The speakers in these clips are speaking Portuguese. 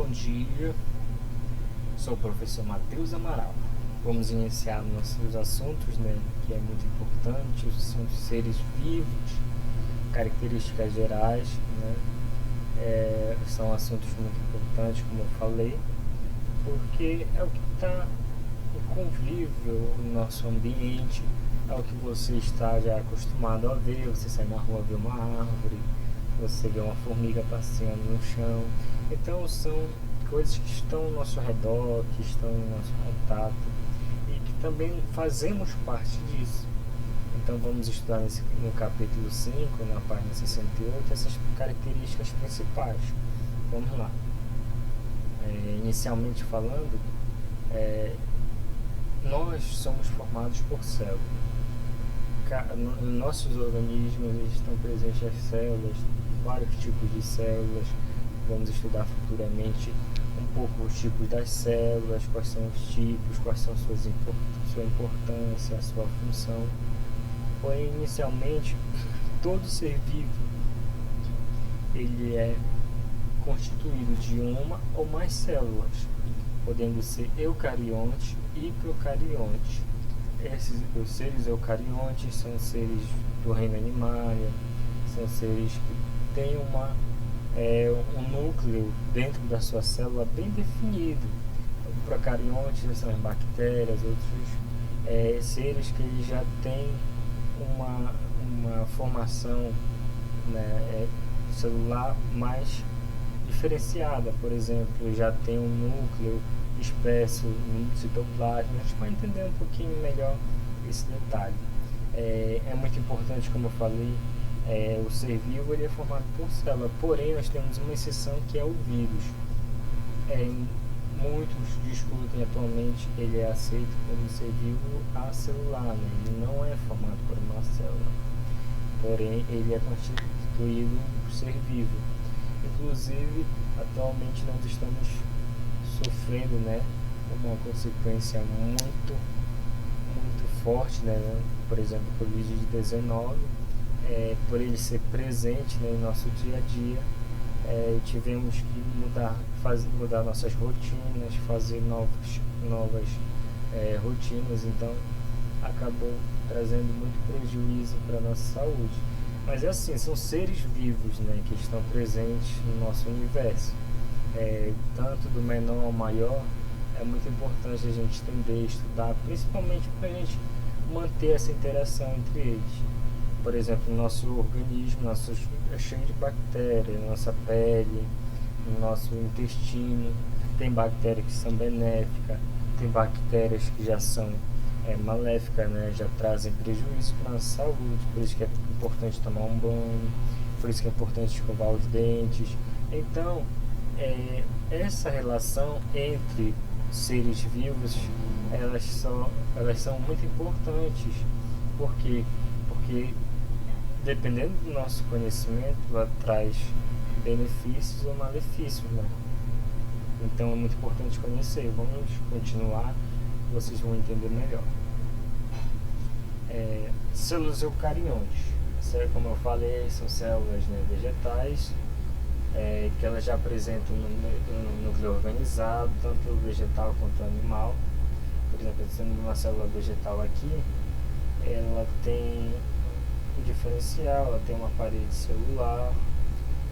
Bom dia, sou o professor Matheus Amaral. Vamos iniciar nossos assuntos, que é muito importante, são os seres vivos, características gerais, são assuntos muito importantes, como eu falei, porque é o que está em convívio no nosso ambiente, é o que você está já acostumado a ver. Você sai na rua, vê uma árvore, você vê uma formiga passeando no chão. Então são coisas que estão ao nosso redor, que estão no nosso contato e que também fazemos parte disso. Então vamos estudar no capítulo 5, na página 68, essas características principais. Vamos lá. Inicialmente falando, nós somos formados por células. Nossos organismos estão presentes as células, vários tipos de células. Vamos estudar futuramente um pouco os tipos das células, quais são os tipos, quais são sua importância, a sua função. Porém, inicialmente, todo ser vivo ele é constituído de uma ou mais células, podendo ser eucarionte e procarionte. Os seres eucariontes são seres do reino animalia, são seres que têm um núcleo dentro da sua célula bem definido. Procariontes são as bactérias, outros seres que eles já têm uma formação celular mais diferenciada. Por exemplo, já tem um núcleo espesso no citoplasma. A gente vai entender um pouquinho melhor esse detalhe. É muito importante, como eu falei, o ser vivo ele é formado por célula, porém nós temos uma exceção que é o vírus. Muitos discutem atualmente, ele é aceito como ser vivo acelular, ele não é formado por uma célula, porém ele é constituído por ser vivo. Inclusive, atualmente nós estamos sofrendo uma consequência muito forte, por exemplo, o Covid-19, por ele ser presente em nosso dia a dia. Tivemos que mudar nossas rotinas, fazer novas rotinas, então acabou trazendo muito prejuízo para a nossa saúde. Mas é assim, são seres vivos que estão presentes no nosso universo. Tanto do menor ao maior, é muito importante a gente entender, estudar, principalmente para a gente manter essa interação entre eles. Por exemplo, nosso organismo é cheio de bactérias, nossa pele, no nosso intestino. Tem bactérias que são benéficas, tem bactérias que já são maléficas, já trazem prejuízo para a nossa saúde. Por isso que é importante tomar um banho, por isso que é importante escovar os dentes. Então, essa relação entre seres vivos, elas são muito importantes. Por quê? Porque dependendo do nosso conhecimento, ela traz benefícios ou malefícios, Então é muito importante conhecer. Vamos continuar, vocês vão entender melhor. Células eucariontes, como eu falei, são células vegetais, que elas já apresentam um núcleo organizado, tanto vegetal quanto animal. Por exemplo, sendo uma célula vegetal aqui, ela tem um diferencial, ela tem uma parede celular.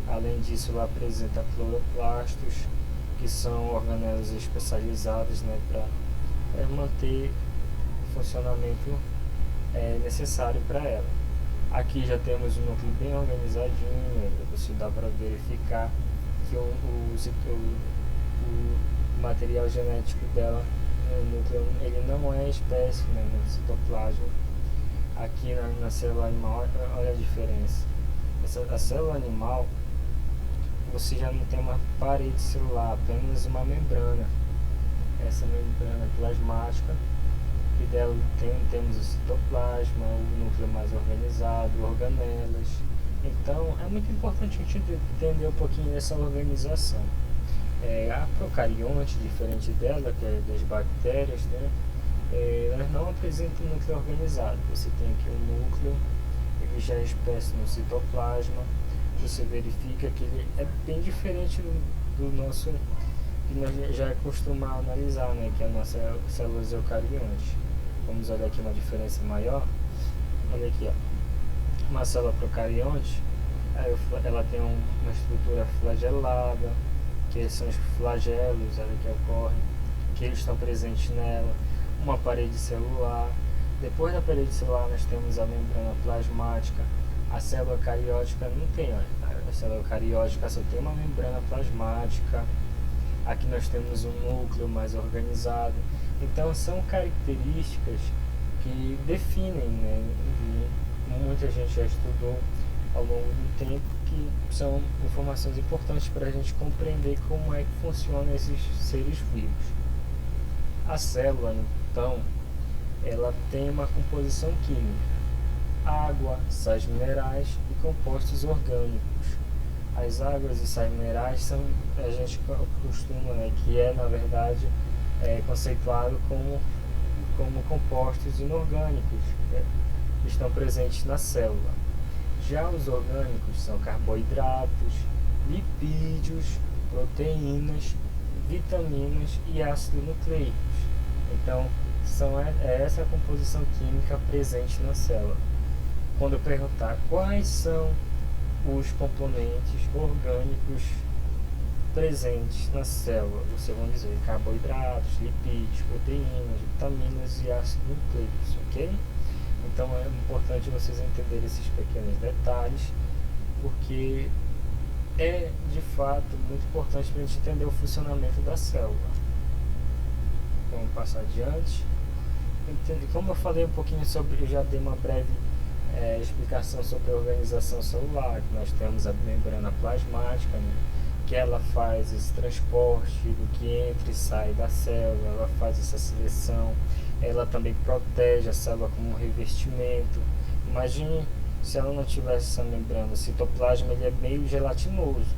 Além disso, ela apresenta cloroplastos, que são organelas especializadas para manter o funcionamento necessário para ela. Aqui já temos um núcleo bem organizadinho, você dá para verificar que o material genético dela no núcleo ele não é espécie no citoplasma. Aqui na célula animal, olha a diferença. A célula animal, você já não tem uma parede celular, apenas uma membrana. Essa membrana plasmática, que dela temos o citoplasma, o núcleo mais organizado, organelas. Então é muito importante a gente entender um pouquinho dessa organização. A procarionte, diferente dela, que é das bactérias, elas não apresentam um núcleo organizado. Você tem aqui um núcleo, ele já é espesso no citoplasma. Você verifica que ele é bem diferente do nosso que nós já costumamos analisar, né, que é a nossa células eucariontes. Vamos olhar aqui uma diferença maior. Olha aqui, ó. Uma célula procarionte, ela tem uma estrutura flagelada, que são os flagelos que ocorrem, que eles estão presentes nela, uma parede celular. Depois da parede celular nós temos a membrana plasmática. A célula cariótica não tem, olha, a célula cariótica só tem uma membrana plasmática. Aqui nós temos um núcleo mais organizado. Então são características que definem, né, e muita gente já estudou ao longo do tempo, que são informações importantes para a gente compreender como é que funcionam esses seres vivos. A célula, então, ela tem uma composição química: água, sais minerais e compostos orgânicos. As águas e sais minerais são, a gente costuma, né, que é na verdade conceituado como compostos inorgânicos, que estão presentes na célula. Já os orgânicos são carboidratos, lipídios, proteínas, vitaminas e ácidos nucleicos. Então, é essa a composição química presente na célula. Quando eu perguntar quais são os componentes orgânicos presentes na célula, vocês vão dizer carboidratos, lipídios, proteínas, vitaminas e ácidos nucleicos, ok? Então é importante vocês entenderem esses pequenos detalhes, porque é de fato muito importante para a gente entender o funcionamento da célula. Vamos passar adiante. Como eu falei um pouquinho sobre, eu já dei uma breve explicação sobre a organização celular, que nós temos a membrana plasmática, né, que ela faz esse transporte do que entra e sai da célula, ela faz essa seleção, ela também protege a célula como um revestimento. Imagine se ela não tivesse essa membrana. O citoplasma ele é meio gelatinoso.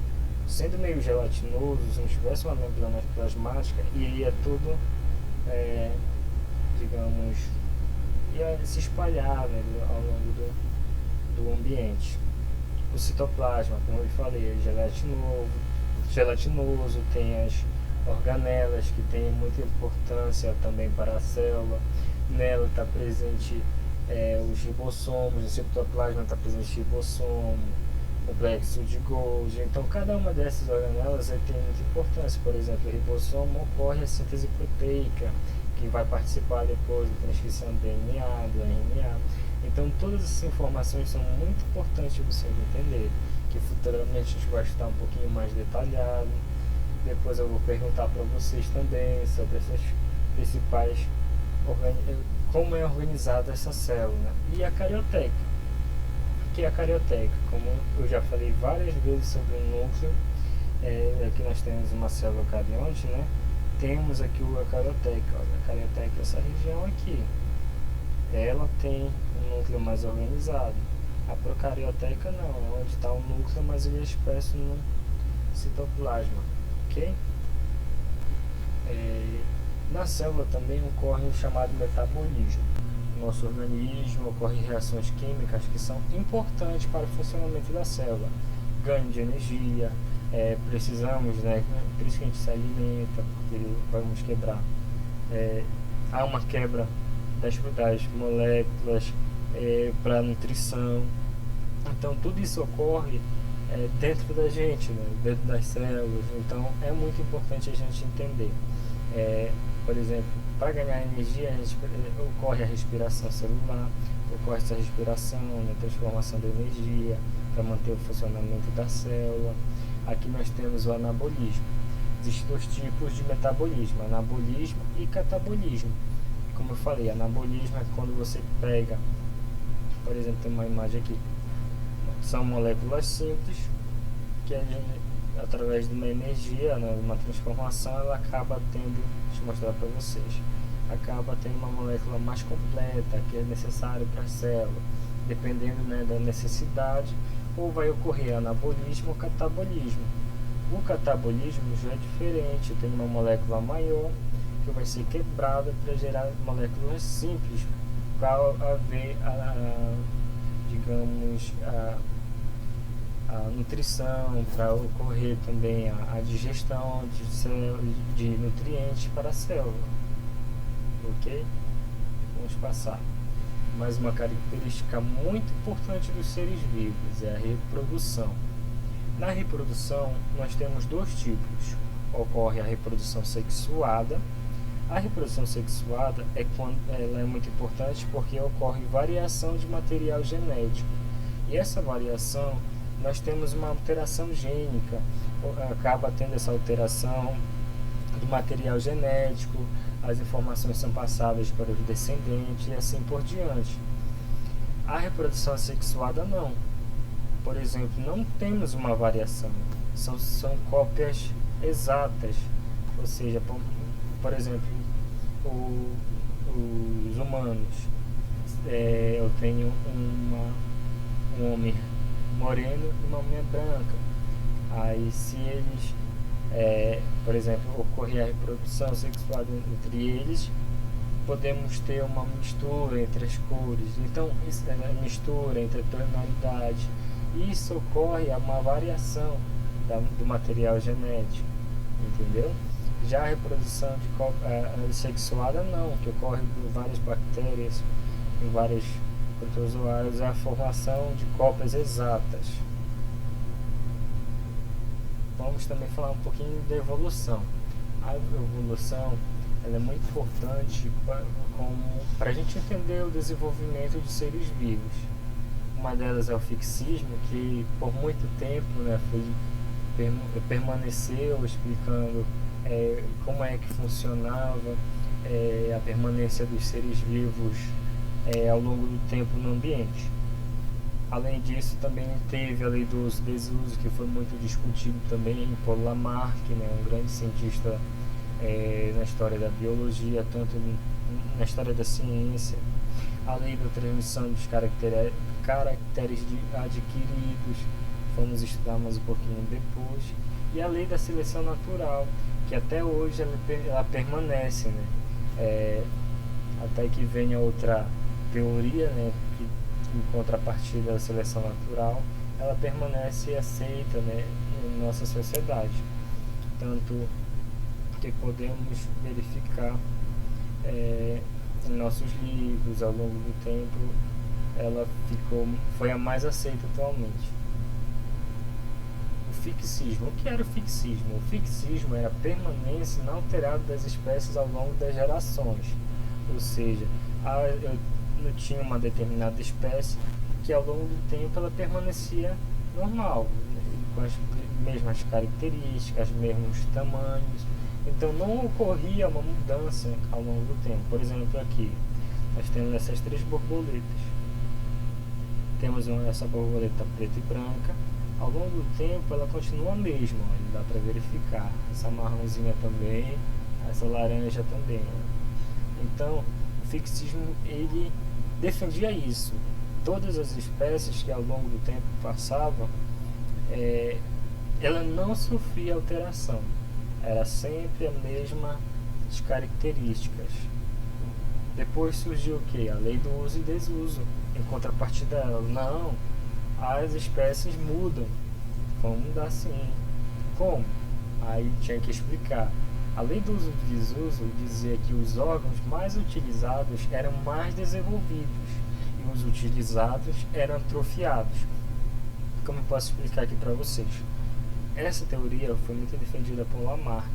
Sendo meio gelatinoso, se não tivesse uma membrana plasmática, iria tudo, digamos, ia se espalhar, né, ao longo do ambiente. O citoplasma, como eu falei, é gelatinoso, tem as organelas, que tem muita importância também para a célula. Nela está presente os ribossomos, no citoplasma está presente ribossomo, o plexo de Golgi. Então cada uma dessas organelas tem muita importância. Por exemplo, o ribossomo ocorre a síntese proteica, que vai participar depois da transcrição do DNA, do RNA. Então todas essas informações são muito importantes vocês entenderem, que futuramente a gente vai estar um pouquinho mais detalhado. Depois eu vou perguntar para vocês também sobre essas principais, como é organizada essa célula. E a carioteca. O que é a carioteca? Como eu já falei várias vezes sobre o núcleo, aqui nós temos uma célula eucarionte, né? Temos aqui a carioteca. Olha, a carioteca é essa região aqui. Ela tem um núcleo mais organizado. A procarioteca não, é onde está o núcleo, mas ele é expresso no citoplasma, ok? Na célula também ocorre o chamado metabolismo. No nosso organismo ocorrem reações químicas que são importantes para o funcionamento da célula. Ganho de energia, precisamos, né, por isso que a gente se alimenta, porque vamos quebrar. Há uma quebra das moléculas para nutrição. Então tudo isso ocorre dentro da gente, né, dentro das células. Então é muito importante a gente entender. Por exemplo, para ganhar energia ocorre a respiração celular, ocorre essa respiração, a transformação da energia para manter o funcionamento da célula. Aqui nós temos o anabolismo. Existem dois tipos de metabolismo: anabolismo e catabolismo. Como eu falei, anabolismo é quando você pega, por exemplo, tem uma imagem aqui, são moléculas simples que através de uma energia, né, uma transformação, ela acaba tendo, deixa eu mostrar para vocês, acaba tendo uma molécula mais completa, que é necessário para a célula, dependendo, né, da necessidade, ou vai ocorrer anabolismo ou catabolismo. O catabolismo já é diferente, tem uma molécula maior que vai ser quebrada para gerar moléculas simples, para haver digamos, a a nutrição, para ocorrer também a digestão de nutrientes para a célula. Ok? Vamos passar. Mais uma característica muito importante dos seres vivos é a reprodução. Na reprodução, nós temos dois tipos. Ocorre a reprodução sexuada. A reprodução sexuada ela é muito importante porque ocorre variação de material genético. E essa variação, nós temos uma alteração gênica. Acaba tendo essa alteração do material genético, as informações são passadas para os descendentes e assim por diante. A reprodução sexuada não. Por exemplo, não temos uma variação, são cópias exatas. Ou seja, por exemplo, os humanos, eu tenho um homem moreno e uma mulher branca. Aí se eles, por exemplo, ocorrer a reprodução sexual entre eles, podemos ter uma mistura entre as cores. Então, isso é a mistura entre a tonalidade. Isso ocorre a uma variação do material genético, entendeu? Já a reprodução sexuada não, que ocorre em várias bactérias, em vários protozoários, é a formação de cópias exatas. Vamos também falar um pouquinho da evolução. A evolução ela é muito importante para a gente entender o desenvolvimento de seres vivos. Uma delas é o fixismo, que por muito tempo, né, permaneceu explicando como é que funcionava a permanência dos seres vivos ao longo do tempo no ambiente. Além disso, também teve a lei do uso e desuso, que foi muito discutido também por Lamarck, né, um grande cientista na história da biologia, tanto na história da ciência. A lei da transmissão dos caracteres adquiridos, vamos estudar mais um pouquinho depois. E a lei da seleção natural, que até hoje ela permanece, né? Até que venha outra teoria, né, que em contrapartida da seleção natural, ela permanece aceita, né, em nossa sociedade. Tanto que podemos verificar em nossos livros ao longo do tempo, ela foi a mais aceita atualmente. O fixismo. O que era o fixismo? O fixismo era a permanência inalterada das espécies ao longo das gerações. Ou seja, eu tinha uma determinada espécie que ao longo do tempo ela permanecia normal, com as mesmas características, mesmos tamanhos. Então não ocorria uma mudança ao longo do tempo. Por exemplo, aqui nós temos essas três borboletas. Temos essa borboleta preta e branca. Ao longo do tempo ela continua a mesma, dá para verificar. Essa marronzinha também, essa laranja também. Então o fixismo ele defendia isso. Todas as espécies que ao longo do tempo passavam, ela não sofria alteração. Era sempre a mesma características. Depois surgiu o que? A lei do uso e desuso. Em contrapartida dela, não, as espécies mudam. Vão mudar sim. Como? Aí tinha que explicar. A lei do uso e desuso dizia que os órgãos mais utilizados eram mais desenvolvidos e os utilizados eram atrofiados. Como eu posso explicar aqui para vocês? Essa teoria foi muito defendida por Lamarck.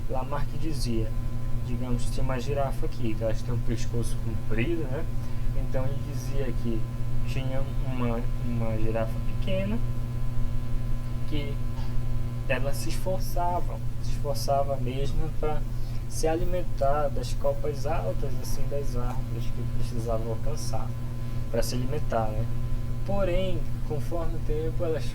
Lamarck dizia, digamos, tinha uma girafa aqui, que elas têm um pescoço comprido, né? Então ele dizia que tinha uma girafa pequena que ela se esforçava mesmo para se alimentar das copas altas assim das árvores que precisavam alcançar para se alimentar, né? Porém, conforme o tempo elas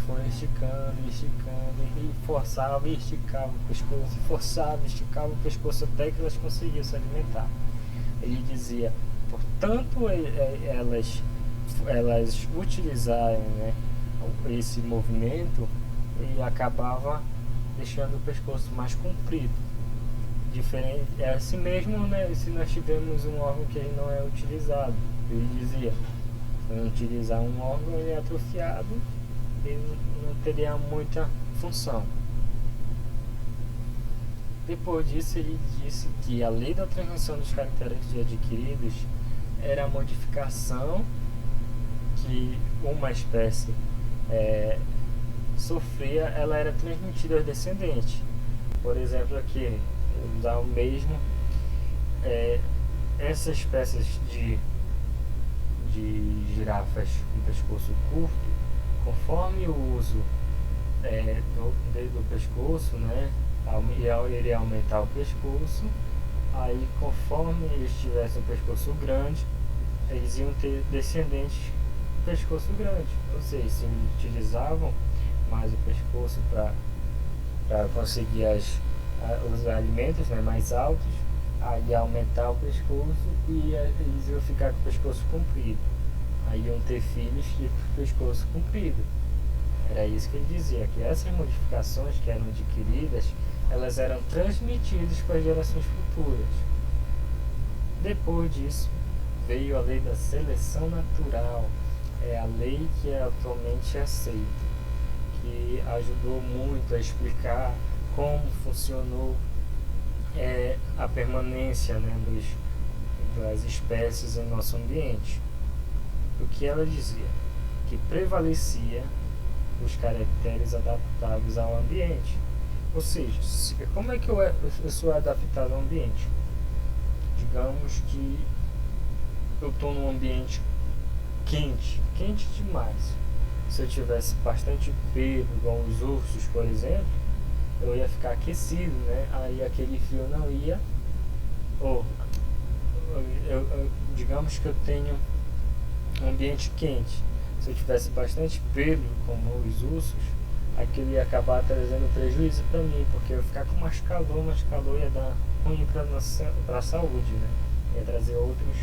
foram esticando e forçavam e esticavam o pescoço, forçavam e esticavam o pescoço até que elas conseguiam se alimentar. Ele dizia, portanto, elas utilizarem, né, esse movimento e acabava deixando o pescoço mais comprido. Diferente, é assim mesmo, né, se nós tivermos um órgão que ele não é utilizado. Ele dizia, se não utilizar um órgão, ele é atrofiado e não teria muita função. Depois disso, ele disse que a lei da transmissão dos caracteres adquiridos era a modificação que uma espécie sofria, ela era transmitida aos descendentes. Por exemplo, aqui, vou usar o mesmo, essas espécies de girafas com pescoço curto, conforme o uso do pescoço, né, iria aumentar o pescoço. Aí, conforme eles tivessem um pescoço grande, eles iam ter descendentes com pescoço grande, ou seja, se utilizavam mais o pescoço para conseguir os alimentos, né, mais altos, aí ia aumentar o pescoço e eles iam ficar com o pescoço comprido. Aí iam ter filhos de pescoço comprido. Era isso que ele dizia, que essas modificações que eram adquiridas, elas eram transmitidas para as gerações futuras. Depois disso, veio a lei da seleção natural. É a lei que é atualmente aceita, que ajudou muito a explicar como funcionou a permanência, né, das espécies em nosso ambiente. O que ela dizia? Que prevalecia os caracteres adaptáveis ao ambiente. Ou seja, como é que eu sou adaptado ao ambiente? Digamos que eu estou num ambiente quente demais. Se eu tivesse bastante pelo, igual os ursos, por exemplo, eu ia ficar aquecido, né? Aí aquele frio não ia. Digamos que eu tenho um ambiente quente. Se eu tivesse bastante pelo, como os ursos, aquilo ia acabar trazendo prejuízo para mim, porque eu ia ficar com mais calor ia dar ruim para a saúde, né? Ia trazer outros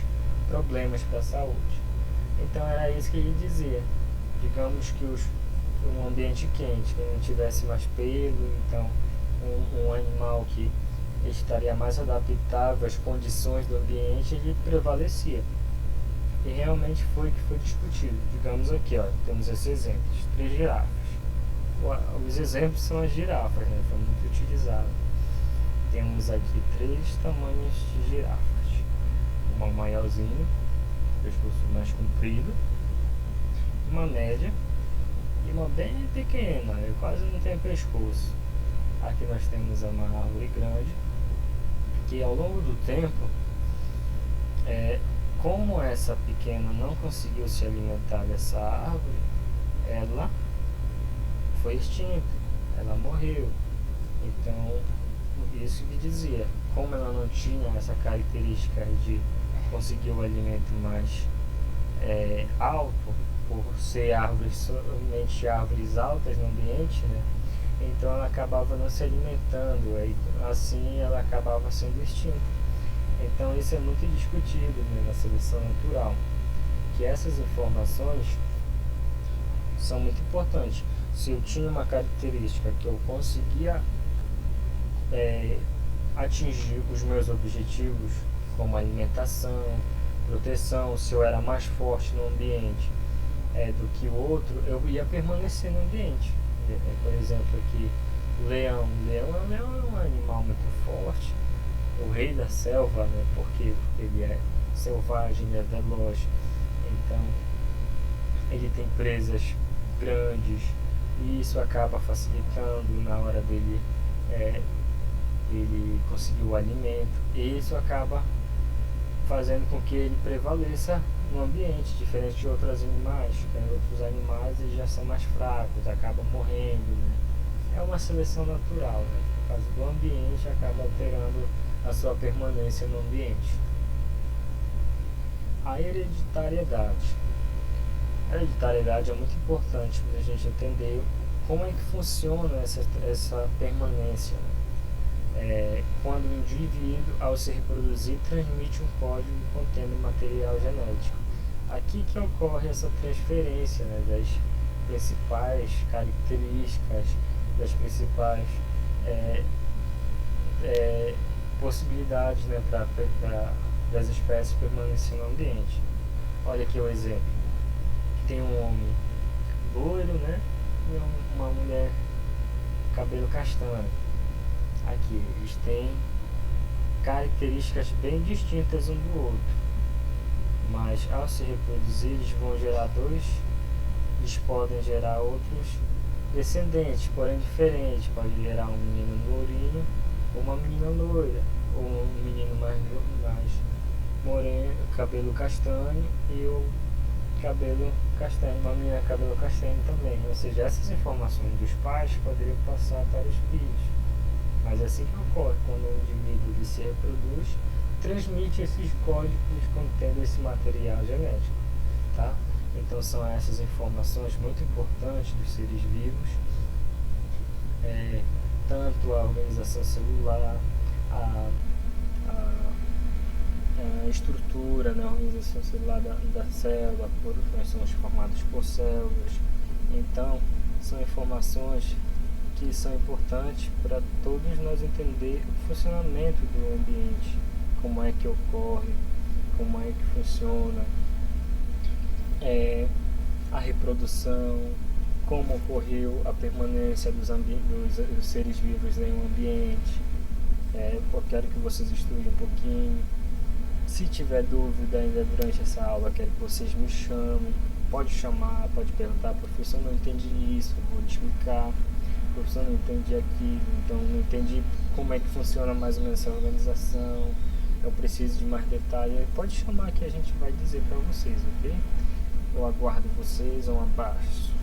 problemas para a saúde. Então era isso que ele dizia. Digamos que um ambiente quente, que não tivesse mais pelo, então um animal que estaria mais adaptável às condições do ambiente, ele prevalecia. E realmente foi o que foi discutido. Digamos aqui, ó, temos esses exemplos, 3 girafas. Os exemplos são as girafas, né? Foi muito utilizado. Temos aqui 3 tamanhos de girafas. Uma maiorzinha, pescoço mais comprido, uma média e uma bem pequena, quase não tem pescoço. Aqui nós temos uma árvore grande, que ao longo do tempo, como essa pequena não conseguiu se alimentar dessa árvore, ela foi extinta, ela morreu. Então, isso que dizia, como ela não tinha essa característica de conseguir o alimento mais alto, por ser somente árvores altas no ambiente, né? Então ela acabava não se alimentando, assim ela acabava sendo extinta. Então isso é muito discutido, né, na seleção natural, que essas informações são muito importantes. Se eu tinha uma característica que eu conseguia atingir os meus objetivos, como alimentação, proteção, se eu era mais forte no ambiente do que o outro, eu ia permanecer no ambiente. Por exemplo, aqui, o leão. O leão é um animal muito forte, o rei da selva, né? Porque ele é selvagem, ele é veloz, então ele tem presas grandes e isso acaba facilitando na hora dele ele conseguir o alimento, e isso acaba fazendo com que ele prevaleça no ambiente, diferente de outros animais, outros animais eles já são mais fracos, acabam morrendo, né? É uma seleção natural, né? Por causa do ambiente, acaba alterando a sua permanência no ambiente. A hereditariedade. A hereditariedade é muito importante para a gente entender como é que funciona essa permanência, né? Quando o indivíduo, ao se reproduzir, transmite um código contendo material genético. Aqui que ocorre essa transferência, né, das principais características, das principais possibilidades, né, das espécies permanecerem no ambiente. Olha aqui o exemplo. Tem um homem loiro, né, e uma mulher cabelo castanho. Aqui, eles têm características bem distintas um do outro, mas ao se reproduzir eles vão gerar eles podem gerar outros descendentes, porém diferentes. Pode gerar um menino lourinho ou uma menina loira, ou um menino mais moreno, cabelo castanho, e o cabelo castanho, uma menina cabelo castanho também. Ou seja, essas informações dos pais poderiam passar para os filhos. Mas assim que ocorre, quando o indivíduo ele se reproduz, transmite esses códigos contendo esse material genético, tá? Então são essas informações muito importantes dos seres vivos, tanto a organização celular, a estrutura, né, a organização celular da célula, nós somos formados por células. Então são informações que são importantes para todos nós entender o funcionamento do ambiente, como é que ocorre, como é que funciona a reprodução, como ocorreu a permanência dos seres vivos em um ambiente. Eu quero que vocês estudem um pouquinho. Se tiver dúvida ainda durante essa aula, quero que vocês me chamem. Pode chamar, pode perguntar: professor, não entendi isso, vou te explicar. Professor, não entendi aquilo, então não entendi como é que funciona mais ou menos essa organização, eu preciso de mais detalhe. Pode chamar que a gente vai dizer para vocês, ok? Eu aguardo vocês, um abraço.